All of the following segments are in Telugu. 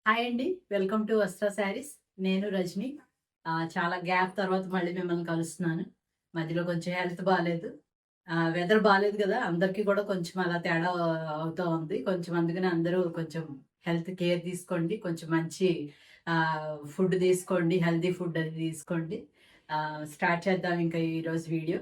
హాయ్ అండి. వెల్కమ్ టు వస్త్ర శారీస్. నేను రజని. చాలా గ్యాప్ తర్వాత మళ్ళీ మిమ్మల్ని కలుస్తున్నాను. మధ్యలో కొంచెం హెల్త్ బాలేదు. వెదర్ బాలేదు గదా! అందరికీ కూడా కొంచెం అలా తేడా అవుతా ఉంది. కొంచెం అందుకని అందరూ కొంచెం హెల్త్ కేర్ తీసుకోండి. కొంచెం మంచి ఫుడ్ తీసుకోండి. హెల్తీ ఫుడ్ అది తీసుకోండి. స్టార్ట్ చేద్దాం ఇంకా ఈరోజు వీడియో.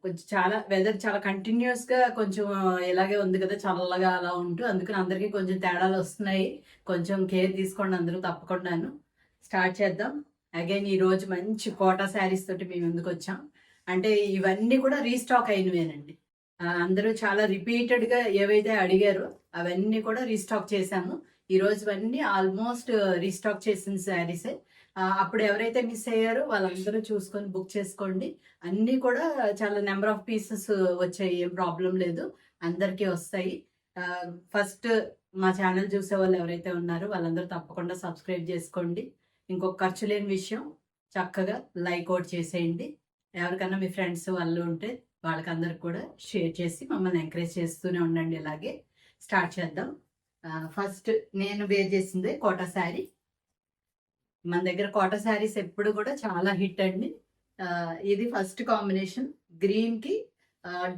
కొంచెం చాలా వెదర్ చాలా కంటిన్యూయస్‌గా కొంచెం ఇలాగే ఉంది కదా! చల్లగా అలా ఉంటూ అందుకని అందరికీ కొంచెం తేడాలొస్తున్నాయి. కొంచెం కేర్ తీసుకోండి అందరూ తప్పకుండాను. స్టార్ట్ చేద్దాం. అగైన్ ఈరోజు మంచి కోటా శారీస్ తోటి మీ ముందుకొచ్చాం. అంటే ఇవన్నీ కూడా రీస్టాక్ అయినవేనండి. అందరూ చాలా రిపీటెడ్‌గా ఏవైతే అడిగారో అవన్నీ కూడా రీస్టాక్ చేశాము. ఈరోజువన్నీ ఆల్మోస్ట్ రీస్టాక్ చేసిన శారీసే. అప్పుడు ఎవరైతే మిస్ అయ్యారో వాళ్ళందరూ చూసుకొని బుక్ చేసుకోండి. అన్నీ కూడా చాలా నెంబర్ ఆఫ్ పీసెస్ వచ్చాయి. ఏం ప్రాబ్లమ్ లేదు. అందరికీ వస్తాయి. ఫస్ట్ మా ఛానల్ చూసేవాళ్ళు ఎవరైతే ఉన్నారో వాళ్ళందరూ తప్పకుండా సబ్స్క్రైబ్ చేసుకోండి. ఇంకొక ఖర్చు లేని విషయం, చక్కగా లైక్ అవుట్ చేసేయండి. ఎవరికన్నా మీ ఫ్రెండ్స్ వాళ్ళు ఉంటే వాళ్ళకందరికి కూడా షేర్ చేసి మమ్మల్ని ఎంకరేజ్ చేస్తూనే ఉండండి. ఇలాగే స్టార్ట్ చేద్దాం. ఫస్ట్ నేను వేర్ చేసింది కోటా శారీ. మన దగ్గర కోటా శారీస్ ఎప్పుడు కూడా చాలా హిట్ అండి. ఇది ఫస్ట్ కాంబినేషన్ గ్రీన్ కి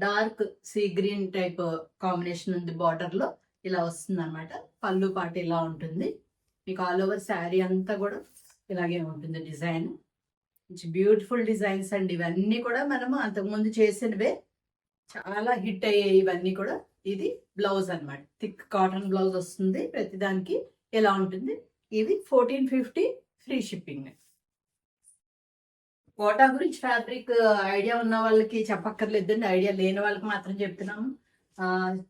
dark sea green type combination ఉంది. బార్డర్ లో ఇలా వస్తుంది అనమాట. పళ్ళు పాటు ఇలా ఉంటుంది. మీకు ఆల్ ఓవర్ శారీ అంతా కూడా ఇలాగే ఉంటుంది డిజైన్. బ్యూటిఫుల్ డిజైన్స్ అండి. ఇవన్నీ కూడా మనము అంతకుముందు చేసినవే, చాలా హిట్ అయ్యాయి ఇవన్నీ కూడా. ఇది బ్లౌజ్ అనమాట. థిక్ కాటన్ బ్లౌజ్ వస్తుంది ప్రతిదానికి. ఎలా ఉంటుంది. ఇది 1450 ఫ్రీ షిప్పింగ్. కోటా గురించి ఫ్యాబ్రిక్ ఐడియా ఉన్న వాళ్ళకి చెప్పక్కర్లేదండి. ఐడియా లేని వాళ్ళకి మాత్రం చెప్తున్నాము.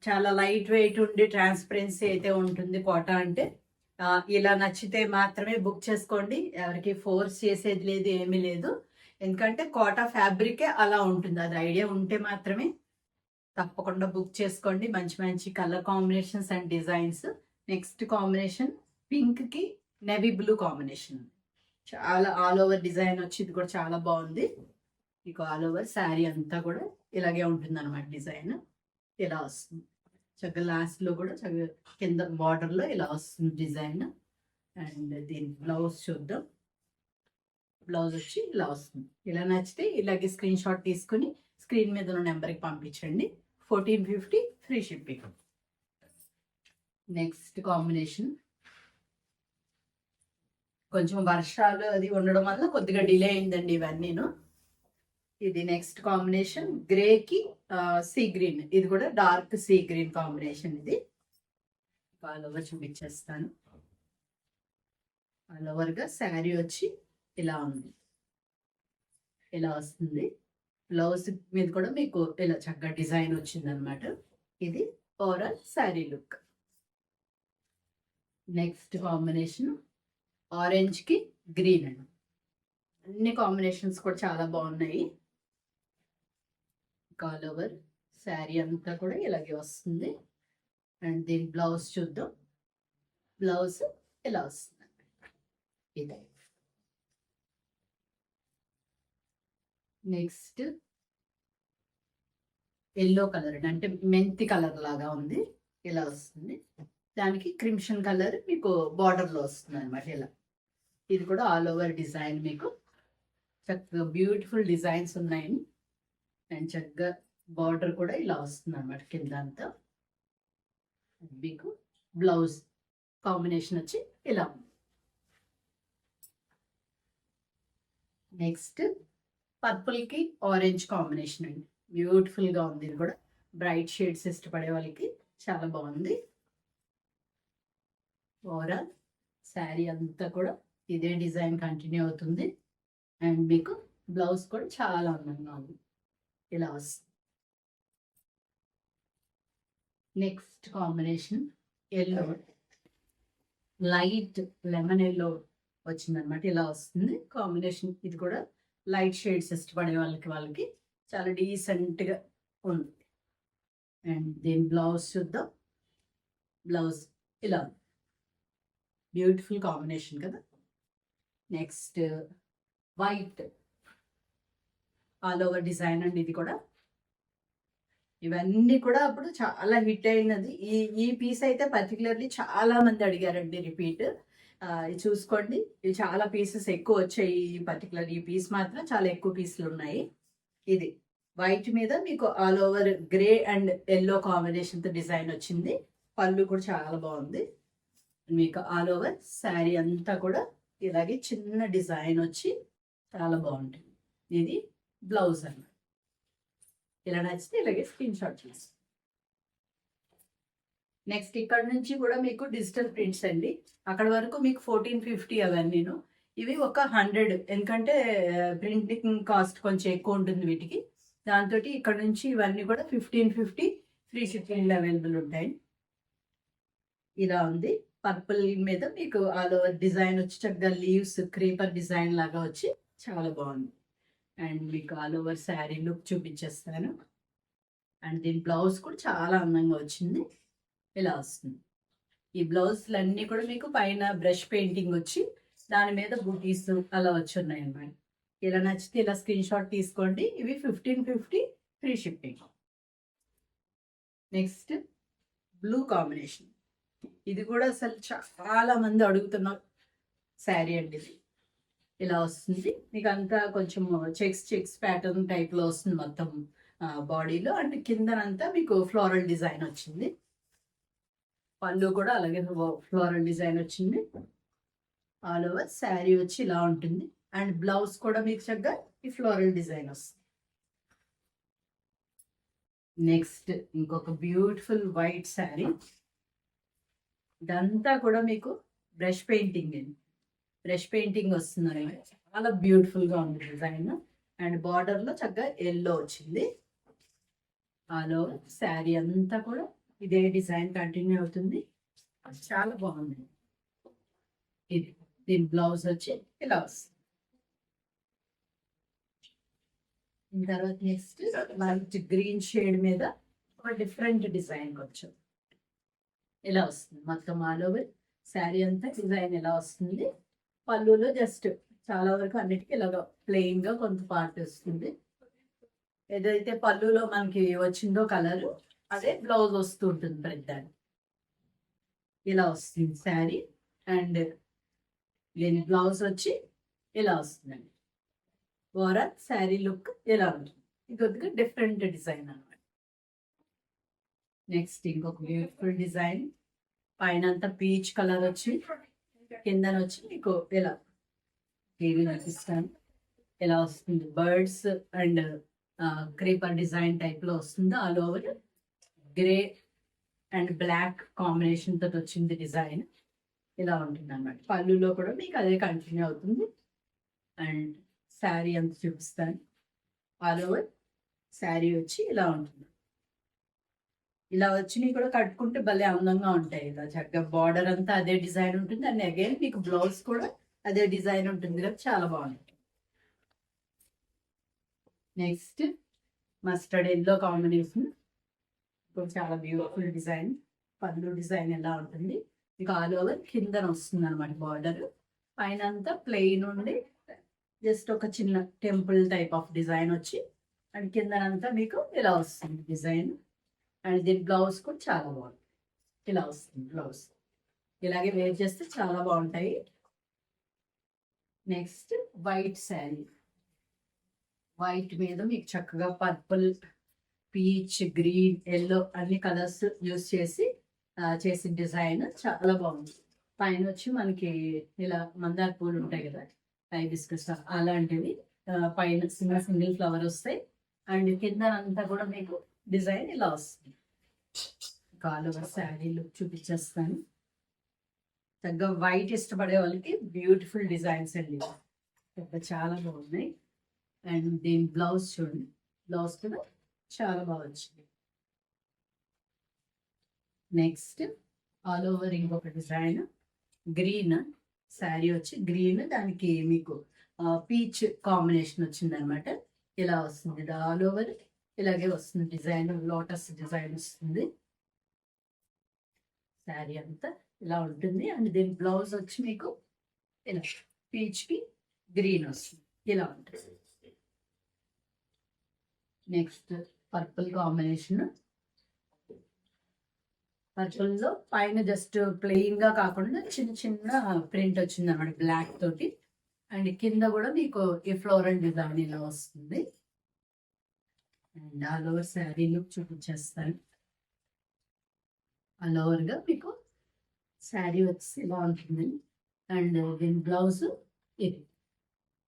చాలా లైట్ వెయిట్ ఉండి ట్రాన్స్పరెన్సీ అయితే ఉంటుంది కోటా అంటే. ఇలా నచ్చితే మాత్రమే బుక్ చేసుకోండి. ఎవరికి ఫోర్స్ చేసేది లేదు, ఏమీ లేదు. ఎందుకంటే కోటా ఫ్యాబ్రికే అలా ఉంటుంది. అది ఐడియా ఉంటే మాత్రమే తప్పకుండా బుక్ చేసుకోండి. మంచి మంచి colour combinations and designs. Next combination pink కి నేవీ బ్లూ కాంబినేషన్. చాలా ఆల్ ఓవర్ డిజైన్ వచ్చి ఇది కూడా చాలా బాగుంది. మీకు ఆల్ ఓవర్ శారీ అంతా కూడా ఇలాగే ఉంటుంది అనమాట. డిజైన్ ఇలా వస్తుంది. చక్కగా లాస్ట్ లో కూడా చక్కగా కింద బార్డర్ లో ఇలా వస్తుంది డిజైన్. అండ్ దీని బ్లౌజ్ చూద్దాం. బ్లౌజ్ వచ్చి ఇలా వస్తుంది. ఇలా నచ్చితే ఇలాగే స్క్రీన్ షాట్ తీసుకుని స్క్రీన్ మీద ఉన్న నెంబర్కి పంపించండి. 1450 ఫ్రీ షిప్పింగ్. నెక్స్ట్ కాంబినేషన్ కొంచెం వర్షాలు అది ఉండడం వల్ల కొద్దిగా డిలే అయిందండి ఇవన్నీను. ఇది నెక్స్ట్ కాంబినేషన్ గ్రేకి సీ గ్రీన్. ఇది కూడా డార్క్ సీ గ్రీన్ కాంబినేషన్. ఇది ఆల్ ఓవర్ చూపించేస్తాను. ఆల్ ఓవర్గా శారీ వచ్చి ఇలా ఉంది. ఇలా వస్తుంది. బ్లౌజ్ మీద కూడా మీకు ఇలా చక్కగా డిజైన్ వచ్చింది అనమాట. ఇది overall sari look. Next combination orange కి గ్రీన్ అండి. అన్ని కాంబినేషన్స్ కూడా చాలా బాగున్నాయి. ఆల్ ఓవర్ శారీ అంతా కూడా ఇలాగే వస్తుంది. అండ్ దీని బ్లౌజ్ చూద్దాం. బ్లౌజ్ ఇలా వస్తుంది. ఇదే నెక్స్ట్ ఎల్లో కలర్ అంటే మెంతి కలర్ లాగా ఉంది. ఇలా వస్తుంది. దానికి క్రిమ్షన్ కలర్ మీకు బార్డర్ లో వస్తుంది అనమాట. ఇలా ఇది కూడా ఆల్ ఓవర్ డిజైన్. మీకు చక్కగా బ్యూటిఫుల్ డిజైన్స్ ఉన్నాయి. అండ్ చక్కగా బార్డర్ కూడా ఇలా వస్తుంది అనమాట కింద అంతా. మీకు బ్లౌజ్ కాంబినేషన్ వచ్చి ఇలా ఉంది. నెక్స్ట్ పర్పుల్ కి ఆరెంజ్ కాంబినేషన్ అండి. బ్యూటిఫుల్ గా ఉంది. ఇది కూడా బ్రైట్ షేడ్స్ ఇష్టపడే వాళ్ళకి చాలా బాగుంది. ఓవరాల్ శారీ అంతా కూడా ఇదే డిజైన్ కంటిన్యూ అవుతుంది. అండ్ మీకు బ్లౌజ్ కూడా చాలా అందంగా ఉంది. ఇలా వస్తుంది. Next combination yellow, light lemon yellow వచ్చిందనమాట. ఇలా వస్తుంది కాంబినేషన్. ఇది కూడా లైట్ షేడ్స్ ఇష్టపడే వాళ్ళకి చాలా డీసెంట్గా ఉంది. అండ్ దీని బ్లౌజ్ చూద్దాం. బ్లౌజ్ ఇలా ఉంది. బ్యూటిఫుల్ కాంబినేషన్ కదా. Next white all over design అండి. ఇది కూడా ఇవన్నీ కూడా అప్పుడు చాలా హిట్ అయినది. ఈ పీస్ అయితే పర్టికులర్లీ చాలా మంది అడిగారండి రిపీట్. ఇది చూసుకోండి, ఇవి చాలా పీసెస్ ఎక్కువ వచ్చాయి. పర్టికులర్ ఈ పీస్ మాత్రం చాలా ఎక్కువ పీసులు ఉన్నాయి. ఇది వైట్ మీద మీకు all over grey and yellow కాంబినేషన్తో డిజైన్ వచ్చింది. పళ్ళు కూడా చాలా బాగుంది. మీకు ఆల్ ఓవర్ శారీ అంతా కూడా ఇలాగే చిన్న డిజైన్ వచ్చి చాలా బాగుంటుంది. ఇది బ్లౌజ్ అన్నమాట. ఇలా నచ్చితే ఇలాగే స్క్రీన్ షాట్ చేసి. నెక్స్ట్ ఇక్కడ నుంచి కూడా మీకు డిజిటల్ ప్రింట్స్ అండి. అక్కడ వరకు మీకు 1450 అవన్నీను. ఇవి ఒక 100, ఎందుకంటే ప్రింటింగ్ కాస్ట్ కొంచెం ఎక్కువ ఉంటుంది వీటికి. దాంతో ఇక్కడ నుంచి ఇవన్నీ కూడా 1550 ఫ్రీ షిప్పింగ్ అవైలబుల్ ఉంటాయి. ఇలా ఉంది. పర్పుల్ మీద మీకు ఆల్ ఓవర్ డిజైన్ వచ్చి చక్కగా లీవ్స్ క్రీపర్ డిజైన్ లాగా వచ్చి చాలా బాగుంది. అండ్ మీకు ఆల్ ఓవర్ శారీ లుక్ చూపించేస్తాను. అండ్ దీని బ్లౌజ్ కూడా చాలా అందంగా వచ్చింది. ఇలా వస్తుంది. ఈ బ్లౌజ్లన్నీ కూడా మీకు పైన బ్రష్ పెయింటింగ్ వచ్చి దాని మీద బూటీస్ అలా వచ్చి ఉన్నాయి అన్నమాట. ఇలా నచ్చితే ఇలా స్క్రీన్ షాట్ తీసుకోండి. ఇవి 1550 free shipping. Next blue combination. ఇది కూడా అసలు చాలా మంది అడుగుతున్న శారీ అండి. ఇది ఇలా వస్తుంది. మీకు అంతా కొంచెం చెక్స్ ప్యాటర్న్ టైప్లో వస్తుంది మొత్తం బాడీలో. అంటే కిందనంతా మీకు ఫ్లోరల్ డిజైన్ వచ్చింది. పళ్ళు కూడా అలాగే ఫ్లోరల్ డిజైన్ వచ్చింది. ఆల్ ఓవర్ శారీ వచ్చి ఇలా ఉంటుంది. అండ్ బ్లౌజ్ కూడా మీకు చక్కగా ఈ ఫ్లోరల్ డిజైన్ వస్తుంది. నెక్స్ట్ ఇంకొక బ్యూటిఫుల్ వైట్ శారీ. ఇదంతా కూడా మీకు బ్రష్ పెయింటింగ్ వస్తుంది. చాలా బ్యూటిఫుల్గా ఉంది డిజైన్. అండ్ బార్డర్లో చక్కగా ఎల్లో వచ్చింది. ఆల్ ఓవర్ శారీ అంతా కూడా ఇదే డిజైన్ కంటిన్యూ అవుతుంది. చాలా బాగుంది. ఇది దీని బ్లౌజ్ వచ్చి ఇలా వస్తుంది. తర్వాత నెక్స్ట్ లైట్ గ్రీన్ షేడ్ మీద ఒక డిఫరెంట్ డిజైన్ కొంచెం ఇలా వస్తుంది. మొత్తం ఆల్ ఓవర్ శారీ అంతా డిజైన్ ఇలా వస్తుంది. పళ్ళులో జస్ట్ చాలా వరకు అన్నిటికీ ఇలాగ ప్లెయిన్ గా కొంత పార్ట్ వస్తుంది. ఏదైతే పళ్ళులో మనకి వచ్చిందో కలర్ అదే బ్లౌజ్ వస్తూ ఉంటుంది పెద్దాన్ని. ఇలా వస్తుంది శారీ. అండ్ దీని బ్లౌజ్ వచ్చి ఇలా వస్తుందండి. ఓవరాల్ శారీ లుక్ ఇలా ఉంటుంది. ఇది కొద్దిగా డిఫరెంట్ డిజైన్ అనమాట. నెక్స్ట్ ఇంకొక బ్యూటిఫుల్ డిజైన్. పైన అంతా పీచ్ కలర్ వచ్చి కిందన వచ్చి మీకు ఇలా ఏవి చూపిస్తాను. ఇలా వస్తుంది. Birds and creeper design type లో వస్తుంది. All over grey and black combination తోటి వచ్చింది డిజైన్. ఇలా ఉంటుంది అన్నమాట. పళ్ళులో కూడా మీకు అదే కంటిన్యూ అవుతుంది. అండ్ శారీ అంత చూపిస్తాను. ఆల్ ఓవర్ శారీ వచ్చి ఇలా ఉంటుంది. ఇలా వచ్చినవి కూడా కట్టుకుంటే భలే అందంగా ఉంటాయి. ఇలా చక్కగా బార్డర్ అంతా అదే డిజైన్ ఉంటుంది. అండ్ అగైన్ మీకు బ్లౌజ్ కూడా అదే డిజైన్ ఉంటుంది కదా, చాలా బాగుంటుంది. Next mustard yellow combination. ఇప్పుడు చాలా బ్యూటిఫుల్ డిజైన్. పళ్ళు డిజైన్ ఎలా ఉంటుంది మీకు ఆల్ ఓవర్ కిందన వస్తుంది అనమాట బార్డర్. పైన అంతా ప్లెయిన్ ఉండి జస్ట్ ఒక చిన్న టెంపుల్ టైప్ ఆఫ్ డిజైన్ వచ్చి అండ్ కిందనంతా మీకు ఇలా వస్తుంది డిజైన్. అండ్ దీని బ్లౌజ్ కూడా చాలా బాగుంది. ఇలా వస్తుంది బ్లౌజ్. ఇలాగే వేర్ చేస్తే చాలా బాగుంటాయి. Next white sari. వైట్ మీద మీకు చక్కగా పర్పుల్, పీచ్, గ్రీన్, ఎల్లో అన్ని కలర్స్ యూస్ చేసి చేసిన డిజైన్ చాలా బాగుంది. పైన వచ్చి మనకి ఇలా మందార పూలు ఉంటాయి కదా, హైబిస్కస్ అలాంటివి పైన సింగిల్ ఫ్లవర్ వస్తాయి. అండ్ కింద అంతా కూడా మీకు డిజైన్ ఇలా వస్తుంది. ఆల్ ఓవర్ శారీ లుక్ చూపించేస్తాను. చక్కగా వైట్ ఇష్టపడే వాళ్ళకి బ్యూటిఫుల్ డిజైన్స్ అండి. చాలా బాగున్నాయి. అండ్ దీని బ్లౌజ్ చూడండి. బ్లౌజ్ కూడా చాలా బాగా వచ్చింది. నెక్స్ట్ ఆల్ ఓవర్ ఇంకొక డిజైన్. గ్రీన్ శారీ వచ్చి గ్రీన్, దానికి మీకు పీచ్ కాంబినేషన్ వచ్చింది అనమాట. ఇలా వస్తుంది. ఇది ఆల్ ఓవర్ ఇలాగే వస్తుంది డిజైన్. లోటస్ డిజైన్ వస్తుంది. శారీ అంతా ఇలా ఉంటుంది. అండ్ దీని బ్లౌజ్ వచ్చి మీకు ఇలా పీచ్కి గ్రీన్ వస్తుంది. ఇలా ఉంటుంది. Next purple combination. పర్పుల్లో పైన జస్ట్ ప్లెయిన్ గా కాకుండా చిన్న చిన్న ప్రింట్ వచ్చింది అనమాట బ్లాక్ తోటి. అండ్ కింద కూడా మీకు ఈ ఫ్లోరల్ డిజైన్ ఇలా వస్తుంది. And all over sari look చూపించేస్తాను. ఆల్ ఓవర్ గా మీకు శారీ వచ్చి ఇలా ఉంటుంది. అండ్ దీని బ్లౌజ్ ఇది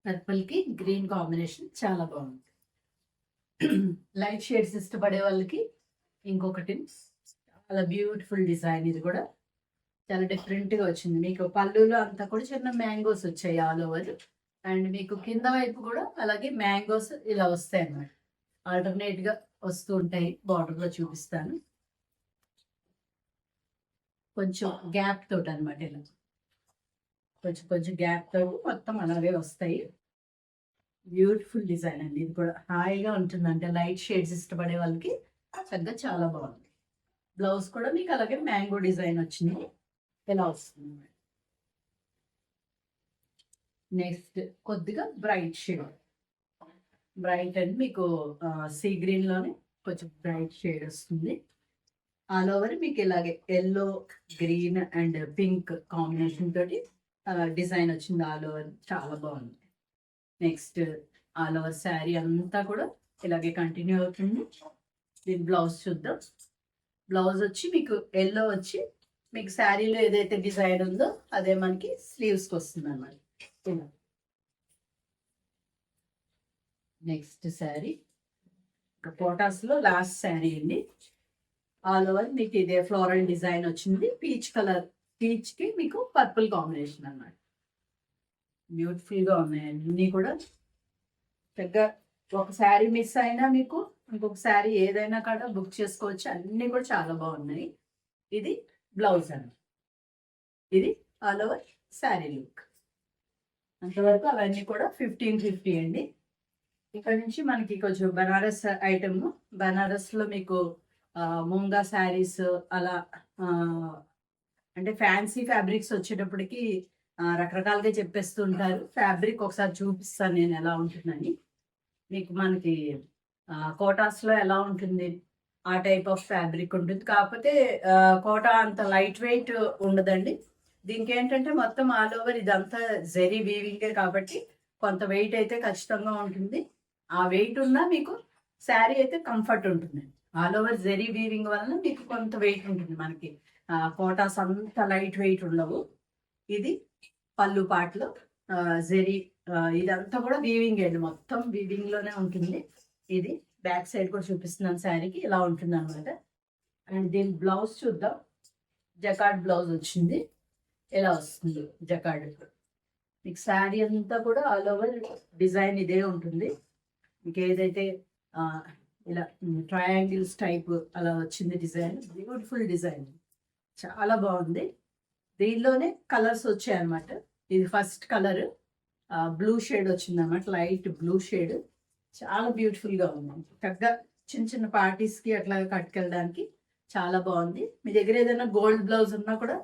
పర్పుల్ కి గ్రీన్ కాంబినేషన్ చాలా బాగుంది. లైట్ షేడ్స్ ఇష్టపడే వాళ్ళకి ఇంకొకటి చాలా బ్యూటిఫుల్ డిజైన్. ఇది కూడా చాలా డిఫరెంట్ గా వచ్చింది. మీకు పళ్ళులో అంతా కూడా చిన్న మ్యాంగోస్ వచ్చాయి ఆల్ ఓవర్. అండ్ మీకు కింద వైపు కూడా అలాగే మ్యాంగోస్ ఇలా వస్తాయి అన్నమాట. ఆల్టర్నేట్ గా వస్తూ ఉంటాయి. బార్డర్ లో చూపిస్తాను. కొంచెం గ్యాప్ తోటి అనమాట. ఇలా కొంచెం కొంచెం గ్యాప్ తోటి మొత్తం అలాగే వస్తాయి. బ్యూటిఫుల్ డిజైన్ అండి. ఇది కూడా హాయిగా ఉంటుంది. అంటే లైట్ షేడ్స్ ఇష్టపడే వాళ్ళకి చక్కగా చాలా బాగుంది. బ్లౌజ్ కూడా మీకు అలాగే మ్యాంగో డిజైన్ వచ్చింది. ఇలా వస్తుంది. నెక్స్ట్ కొద్దిగా బ్రైట్ షేడ్. బ్రైట్ అండ్ మీకు సీ గ్రీన్ లోనే కొంచెం బ్రైట్ షేడ్ వస్తుంది. ఆల్ ఓవర్ మీకు ఇలాగే yellow, green and pink combination తోటి డిజైన్ వచ్చింది. ఆల్ ఓవర్ చాలా బాగుంది. నెక్స్ట్ ఆల్ ఓవర్ శారీ అంతా కూడా ఇలాగే కంటిన్యూ అవుతుంది. దీని బ్లౌజ్ చూద్దాం. బ్లౌజ్ వచ్చి మీకు ఎల్లో వచ్చి మీకు శారీలో ఏదైతే డిజైన్ ఉందో అదే మనకి స్లీవ్స్కి వస్తుంది అన్నమాట. నెక్స్ట్ శారీ కోటాస్లో లాస్ట్ శారీ అండి. ఆల్ ఓవర్ మీకు ఇదే ఫ్లోరల్ డిజైన్ వచ్చింది. పీచ్ కలర్, పీచ్ కి మీకు పర్పుల్ కాంబినేషన్ అన్నమాట. బ్యూటిఫుల్ గా ఉన్నాయి అన్ని కూడా. చక్కగా ఒక శారీ మిస్ అయినా మీకు ఇంకొక శారీ ఏదైనా కూడా బుక్ చేసుకోవచ్చు. అన్ని కూడా చాలా బాగున్నాయి. ఇది బ్లౌజ్ అండి. ఇది ఆల్ ఓవర్ శారీ లుక్. అంతవరకు అవన్నీ కూడా 1550 అండి. ఇక్కడ నుంచి మనకి కొంచెం బనారస్ ఐటమ్. బనారస్ లో మీకు మూంగా శారీస్ అలా అంటే ఫ్యాన్సీ ఫ్యాబ్రిక్స్ వచ్చేటప్పటికి రకరకాలుగా చెప్పేస్తూ ఉంటారు. ఫ్యాబ్రిక్ ఒకసారి చూపిస్తాను నేను ఎలా ఉంటుందని. మీకు మనకి కోటాస్లో ఎలా ఉంటుంది ఆ టైప్ ఆఫ్ ఫ్యాబ్రిక్ ఉంటుంది. కాకపోతే కోటా అంత లైట్ వెయిట్ ఉండదండి. దీనికి ఏంటంటే మొత్తం ఆల్ ఓవర్ ఇదంతా జెరీ వీవింగే కాబట్టి కొంత వెయిట్ అయితే ఖచ్చితంగా ఉంటుంది. ఆ వెయిట్ ఉన్నా మీకు శారీ అయితే కంఫర్ట్ ఉంటుంది. ఆల్ ఓవర్ జెరీ వీవింగ్ వలన మీకు కొంత వెయిట్ ఉంటుంది. మనకి కోటాస్ అంత లైట్ వెయిట్ ఉండవు. ఇది పళ్ళు పాటలు జెరీ ఇదంతా కూడా వీవింగ్ అండి. మొత్తం వీవింగ్ లోనే ఉంటుంది. ఇది బ్యాక్ సైడ్ కూడా చూపిస్తున్నాను. శారీకి ఇలా ఉంటుంది అనమాట. అండ్ దీని బ్లౌజ్ చూద్దాం. జకార్డ్ బ్లౌజ్ వచ్చింది. ఇలా వస్తుంది జకార్డ్. మీకు శారీ అంతా కూడా ఆల్ ఓవర్ డిజైన్ ఇదే ఉంటుంది. మీకు ఏదైతే ఇలా ట్రయాంగిల్స్ టైప్ అలా వచ్చింది డిజైన్. బ్యూటిఫుల్ డిజైన్, చాలా బాగుంది. దీనిలోనే కలర్స్ వచ్చాయి అనమాట. ఇది ఫస్ట్ కలర్ బ్లూ షేడ్ వచ్చింది అనమాట. లైట్ బ్లూ షేడ్ చాలా బ్యూటిఫుల్ గా ఉంది. చక్కగా చిన్న చిన్న పార్టీస్ కి అట్లా కట్టుకెళ్ళడానికి చాలా బాగుంది. మీ దగ్గర ఏదైనా గోల్డ్ బ్లౌజ్ ఉన్నా కూడా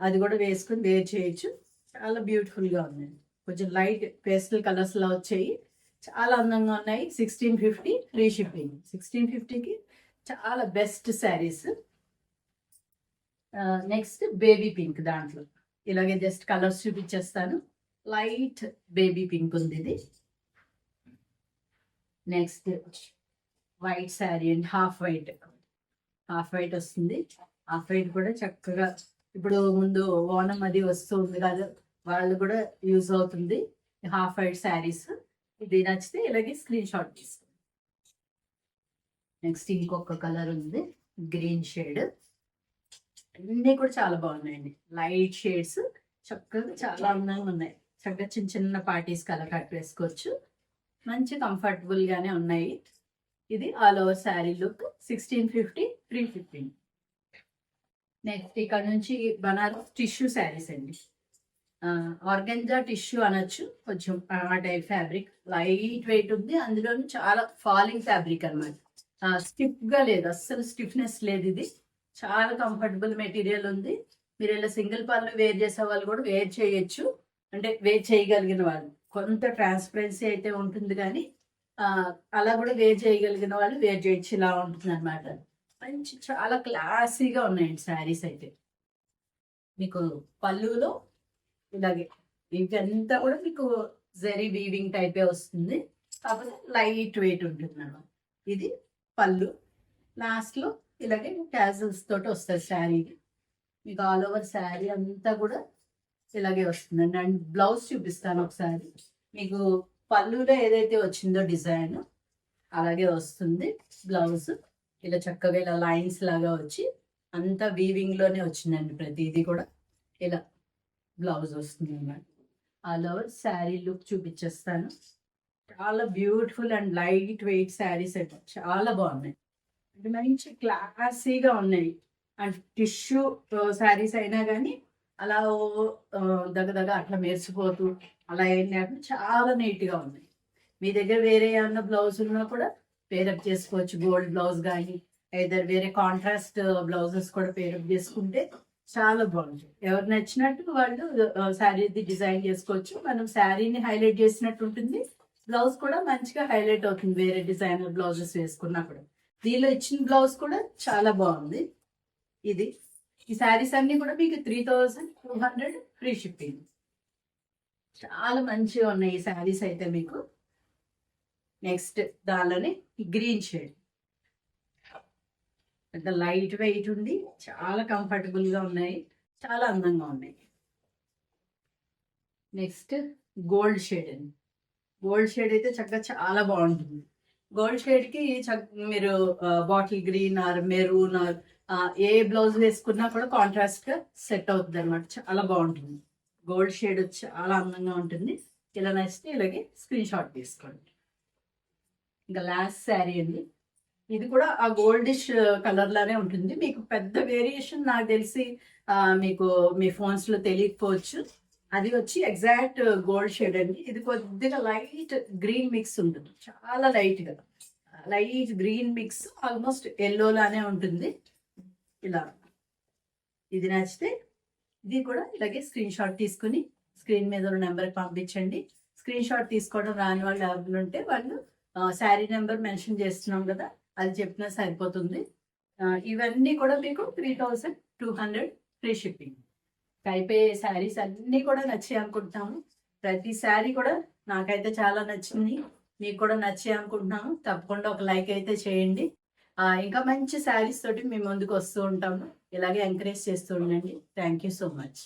అది కూడా వేసుకుని వేర్ చేయొచ్చు. చాలా బ్యూటిఫుల్ గా ఉంది. కొంచెం లైట్ పేస్టల్ కలర్స్ లా వచ్చాయి. చాలా అందంగా ఉన్నాయి. 1650 ఫ్రీ షిప్పింగ్. 1650కి చాలా best saris. Next baby pink. దాంట్లో ఇలాగే జస్ట్ కలర్స్ చూపించేస్తాను. లైట్ బేబీ పింక్ ఉంది ఇది. Next white sari and half white వస్తుంది. హాఫ్ వైట్ కూడా చక్కగా ఇప్పుడు ముందు ఓణం అది వస్తుంది కదా, వాళ్ళు కూడా యూజ్ అవుతుంది హాఫ్ వైట్ శారీస్. ఇది నచ్చితే ఇలాగే స్క్రీన్ షాట్ తీసుకోండి. నెక్స్ట్ ఇంకొక కలర్ ఉంది, గ్రీన్ షేడ్. అన్నీ కూడా చాలా బాగున్నాయండి. లైట్ షేడ్స్ చక్కగా చాలా అందంగా ఉన్నాయి. చక్కగా చిన్న చిన్న పార్టీస్ కలర్ కట్ వేసుకోవచ్చు. మంచి కంఫర్టబుల్ గానే ఉన్నాయి. ఇది all over sari look. 1650 free shipping. Next ఇక్కడ నుంచి బనారస్ టిష్యూ శారీస్ అండి. ఆర్గెంజా టిష్యూ అనొచ్చు. కొంచెం ఆ టైప్ ఫ్యాబ్రిక్ లైట్ వెయిట్ ఉంది. అందులో చాలా ఫాలింగ్ ఫ్యాబ్రిక్ అనమాట. స్టిఫ్ గా లేదు, అస్సలు స్టిఫ్నెస్ లేదు. ఇది చాలా కంఫర్టబుల్ మెటీరియల్ ఉంది. మీరు ఇలా సింగిల్ పళ్ళు వేర్ చేసే వాళ్ళు కూడా వేర్ చేయొచ్చు. అంటే వేర్ చేయగలిగిన వాళ్ళు. కొంత ట్రాన్స్పరెన్సీ అయితే ఉంటుంది కానీ అలా కూడా వేర్ చేయగలిగిన వాళ్ళు వేర్ చేయొచ్చు. ఇలా ఉంటుంది అనమాట. మంచి చాలా క్లాసీగా ఉన్నాయండి శారీస్ అయితే. మీకు పళ్ళులో ఇలాగే ఇవంతా కూడా మీకు జరీ వీవింగ్ టైపే వస్తుంది. కాకపోతే లైట్ వెయిట్ ఉంటుంది మేడం. ఇది పళ్ళు. లాస్ట్లో ఇలాగే క్యాజల్స్ తోటి వస్తుంది శారీకి. మీకు ఆల్ ఓవర్ శారీ అంతా కూడా ఇలాగే వస్తుందండి. అండ్ బ్లౌజ్ చూపిస్తాను ఒకసారి. మీకు పళ్ళులో ఏదైతే వచ్చిందో డిజైన్ అలాగే వస్తుంది బ్లౌజ్. ఇలా చక్కగా ఇలా లైన్స్ లాగా వచ్చి అంతా వీవింగ్లోనే వచ్చిందండి. ప్రతిదీ కూడా ఇలా బ్లౌజ్ వస్తుంది అన్నమాట. ఆల్ ఓవర్ శారీ లుక్ చూపించేస్తాను. చాలా beautiful and light weight saris అయితే చాలా బాగున్నాయి. అంటే మంచి క్లాసీగా ఉన్నాయి. అండ్ టిష్యూ శారీస్ అయినా కానీ అలా దగ్గర అట్లా మెరిసిపోతూ అలా ఏం లేకుండా చాలా నీట్గా ఉన్నాయి. మీ దగ్గర వేరే ఏమన్నా బ్లౌజ్ ఉన్నా కూడా పేరప్ చేసుకోవచ్చు. గోల్డ్ బ్లౌజ్ కానీ ఏదైనా వేరే కాంట్రాస్ట్ బ్లౌజెస్ కూడా పేరప్ చేసుకుంటే చాలా బాగుంటుంది. ఎవరు నచ్చినట్టు వాళ్ళు శారీది డిజైన్ చేసుకోవచ్చు. మనం శారీని హైలైట్ చేసినట్టు ఉంటుంది. బ్లౌజ్ కూడా మంచిగా హైలైట్ అవుతుంది వేరే డిజైనర్ బ్లౌజెస్ వేసుకున్నా కూడా. దీనిలో ఇచ్చిన బ్లౌజ్ కూడా చాలా బాగుంది. ఇది ఈ శారీస్ అన్ని కూడా మీకు 3200 ఫ్రీ షిప్పింగ్. చాలా మంచిగా ఉన్నాయి ఈ శారీస్ అయితే మీకు. నెక్స్ట్ దానిలోనే గ్రీన్ షేడ్ పెద్ద లైట్ వెయిట్ ఉంది. చాలా కంఫర్టబుల్గా ఉన్నాయి. చాలా అందంగా ఉన్నాయి. నెక్స్ట్ గోల్డ్ షేడ్ అండి. గోల్డ్ షేడ్ అయితే చక్కగా చాలా బాగుంటుంది. గోల్డ్ షేడ్కి మీరు bottle green or maroon are A blouse వేసుకున్నా కూడా కాంట్రాస్ట్గా సెట్ అవుతుంది అనమాట. చాలా బాగుంటుంది. గోల్డ్ షేడ్ చాలా అందంగా ఉంటుంది. ఇలా నచ్చితే ఇలాగే స్క్రీన్ షాట్ తీసుకోండి. ఇంకా లాస్ట్ శారీ అండి. ఇది కూడా ఆ గోల్డిష్ కలర్ లానే ఉంటుంది. మీకు పెద్ద వేరియేషన్ నాకు తెలిసి మీకు మీ ఫోన్స్లో తెలియకపోవచ్చు. అది వచ్చి ఎగ్జాక్ట్ గోల్డ్ షేడ్ అండి. ఇది కొద్దిగా లైట్ గ్రీన్ మిక్స్ ఉంటుంది. చాలా లైట్గా light green mix almost yellow లానే ఉంటుంది. ఇలా ఇది నచ్చితే ఇది కూడా ఇలాగే స్క్రీన్ షాట్ తీసుకుని స్క్రీన్ మీద ఉన్న నెంబర్కి పంపించండి. స్క్రీన్ షాట్ తీసుకోవడం రాని వాళ్ళు ఎవరు ఉంటే వాళ్ళు శారీ నెంబర్ మెన్షన్ చేస్తున్నాం కదా, అది చెప్పినా సరిపోతుంది. ఇవన్నీ కూడా మీకు 3200 ఫ్రీ షిప్పింగ్. అయిపోయే శారీస్ అన్నీ కూడా నచ్చాయి అనుకుంటున్నాము. ప్రతి శారీ కూడా నాకైతే చాలా నచ్చింది. మీకు కూడా నచ్చాయి అనుకుంటున్నాము. తప్పకుండా ఒక లైక్ అయితే చేయండి. ఇంకా మంచి శారీస్ తోటి మేము ముందుకు వస్తూ ఉంటాము. ఇలాగే ఎంకరేజ్ చేస్తూ ఉండండి. Thank you so much.